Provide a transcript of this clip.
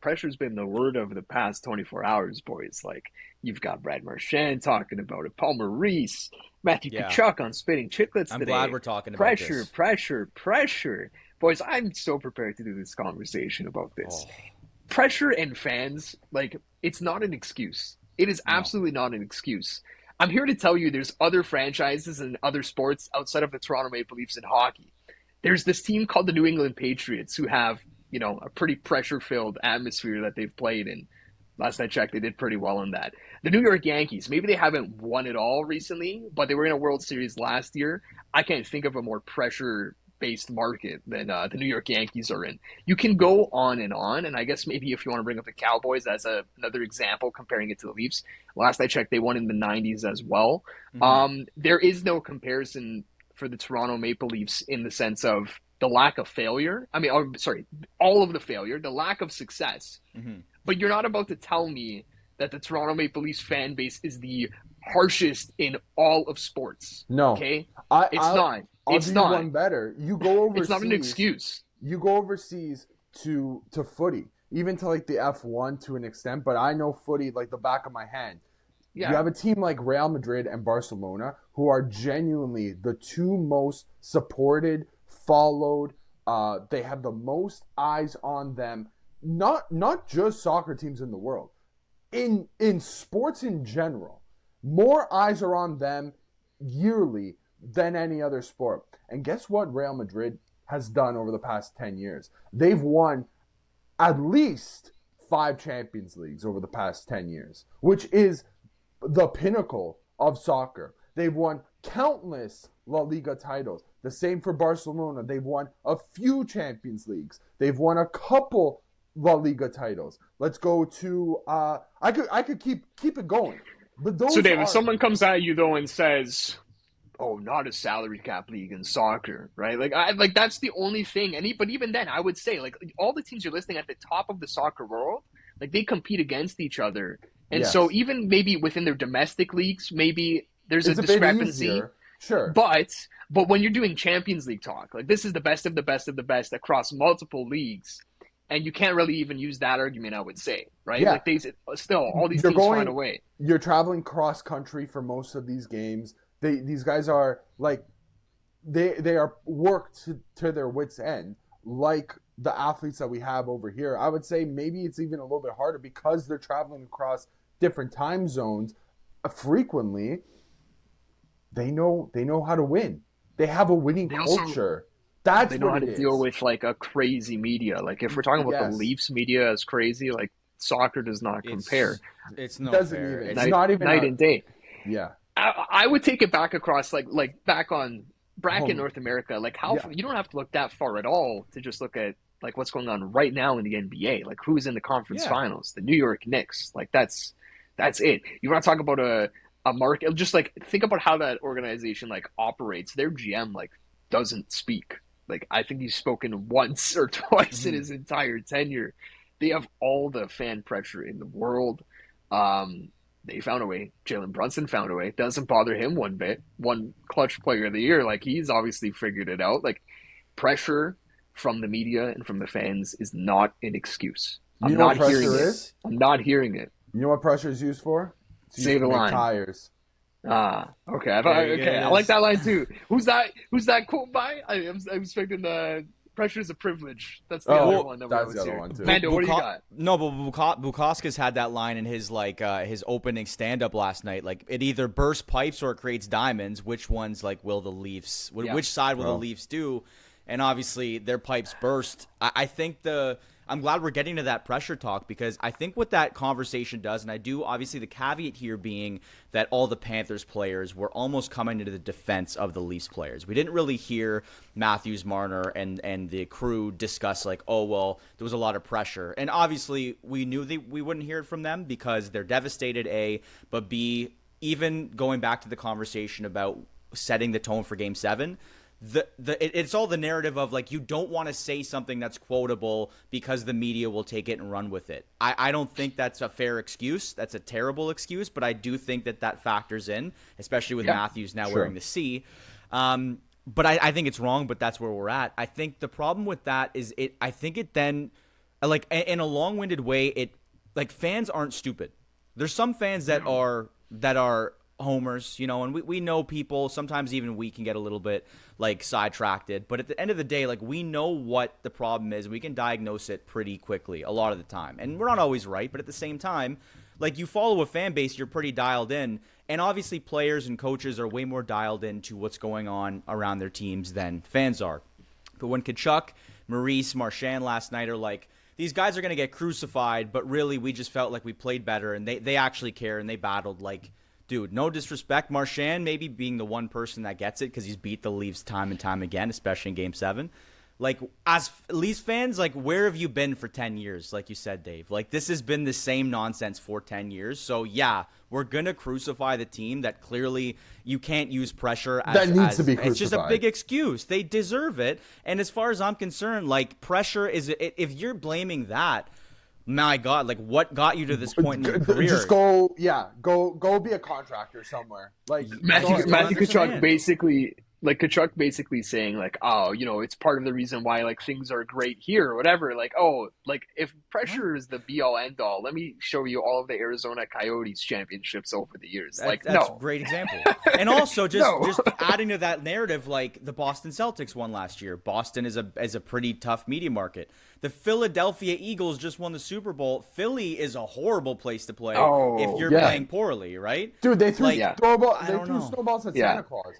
pressure's been the word of the past 24 hours, boys. Like, you've got Brad Marchand talking about it, Paul Maurice, Matthew Yeah. Kachuk on Spitting Chicklets I'm glad today. we're talking about Pressure, this. pressure, pressure. Boys, I'm so prepared to do this conversation about this. Oh, Pressure and fans, like, it's not an excuse. It is no. absolutely not an excuse. I'm here to tell you there's other franchises and other sports outside of the Toronto Maple Leafs in hockey. There's this team called the New England Patriots who have, a pretty pressure filled atmosphere that they've played in. Last I checked, they did pretty well in that. The New York Yankees, maybe they haven't won it all recently, but they were in a World Series last year. I can't think of a more pressure based market than the New York Yankees are in. You can go on, and I guess maybe if you want to bring up the Cowboys as another example, comparing it to the Leafs, last I checked, they won in the 90s as well. Hmm. There is no comparison for the Toronto Maple Leafs in the sense of the lack of failure. I mean, sorry, all of the failure, the lack of success. Hmm. But you're not about to tell me that the Toronto Maple Leafs fan base is the harshest in all of sports. No, Okay? I It's I'll not. I'll It's do you not. one better. It's not an excuse. You go overseas to footy, even to like the F1 to an extent. But I know footy like the back of my hand. You Yeah. have a team like Real Madrid and Barcelona who are genuinely the two most supported, followed. They have the most eyes on them. Not just soccer teams in the world. In sports in general, more eyes are on them yearly than any other sport. And guess what Real Madrid has done over the past 10 years? They've won at least 5 Champions Leagues over the past 10 years, which is the pinnacle of soccer. They've won countless La Liga titles. The same for Barcelona. They've won a few Champions Leagues. They've won a couple La Liga titles. Let's go to I could keep it going. But So, those David, are someone comes at you though and says, "Oh, not a salary cap league in soccer," right? Like that's the only thing. But even then, I would say like all the teams you're listing at the top of the soccer world, like they compete against each other, and so yes. even maybe within their domestic leagues, maybe there's a It's a bit discrepancy. easier. Sure. But when you're doing Champions League talk, like this is the best of the best of the best across multiple leagues, and you can't really even use that argument. I would say, right? Yeah. Like they still all these You're teams find a going way. you're traveling cross country for most of these games. These guys are like they are worked to their wits end like the athletes that we have over here. I would say maybe it's even a little bit harder because they're traveling across different time zones frequently. They know how to win. They have a winning They also culture. they That's know what how it to deal is. with like a crazy media. Like if we're talking about the Yes. Leafs media as crazy, like soccer does not compare. It's no Doesn't fair. even. It's It's Night not even night a and day. yeah. I would take it back across like back on bracket Home. North America. Like how Yeah. you don't have to look that far at all to just look at like what's going on right now in the NBA. Like who's in the conference yeah. finals? The New York Knicks. Like that's it. You want to talk about a market? Just like think about how that organization like operates. Their GM like doesn't speak. Like I think he's spoken once or twice in Hmm. his entire tenure. They have all the fan pressure in the world. Um, they found a way. Jalen Brunson found a way. It doesn't bother him one bit. One clutch player of the year. Like he's obviously figured it out. Like pressure from the media and from the fans is not an excuse. You I'm know what not It's hearing pressure it. is? it's I'm not hearing it. You know what pressure is used for? It's used Say to the make line. tires. Okay. there you go. Okay, It I like is. that line too. Who's that? Who's that quote by? I'm expecting the pressure is a privilege. That's the other Oh, Well, one that we that's always the other hear. one too. Mando, what do you got? No, but Bukowski's had that line in his his opening stand up last night. Like it either bursts pipes or it creates diamonds. Which ones like will the Leafs? Yeah. Which side will the Bro. Leafs do? And obviously their pipes burst. I think I'm glad we're getting to that pressure talk because I think what that conversation does, and I do obviously the caveat here being that all the Panthers players were almost coming to the defense of the Leafs players. We didn't really hear Matthews, Marner, and the crew discuss like, oh well, there was a lot of pressure, and obviously we knew we wouldn't hear it from them because they're devastated. A, but B, even going back to the conversation about setting the tone for Game 7. It's all the narrative of like you don't want to say something that's quotable because the media will take it and run with it. I don't think that's a fair excuse. That's a terrible excuse, but I do think that factors in, especially with Yeah, Matthews now sure. wearing the C. But I think it's wrong, but that's where we're at. I think the problem with that is I think it then like in a long-winded way, it like fans aren't stupid. There's some fans that are homers, and we know people, sometimes even we can get a little bit like sidetracked, but at the end of the day, like we know what the problem is, and we can diagnose it pretty quickly a lot of the time. And we're not always right, but at the same time, like you follow a fan base, you're pretty dialed in, and obviously players and coaches are way more dialed into what's going on around their teams than fans are. But when Tkachuk, Maurice, Marchand last night are like, these guys are going to get crucified, but really we just felt like we played better, and they actually care, and they battled. Like, dude, no disrespect. Marchand maybe being the one person that gets it because he's beat the Leafs time and time again, especially in Game 7. Like, as Leafs fans, like, where have you been for 10 years, like you said, Dave? Like, this has been the same nonsense for 10 years. So, yeah, we're going to crucify the team that clearly you can't use pressure as... That needs to be crucified. It's just a big excuse. They deserve it. And as far as I'm concerned, like, pressure is... If you're blaming that... My God, like what got you to this point in your career? Just go be a contractor somewhere. Like Matthew Tkachuk basically saying like, oh, it's part of the reason why like things are great here or whatever. Like, oh, like if pressure is the be all end all, let me show you all of the Arizona Coyotes championships over the years. That's a great example. And also just adding to that narrative, like the Boston Celtics won last year. Boston is a pretty tough media market. The Philadelphia Eagles just won the Super Bowl. Philly is a horrible place to play if you're playing poorly, right? Dude, they threw snowballs at Yeah. Santa Claus.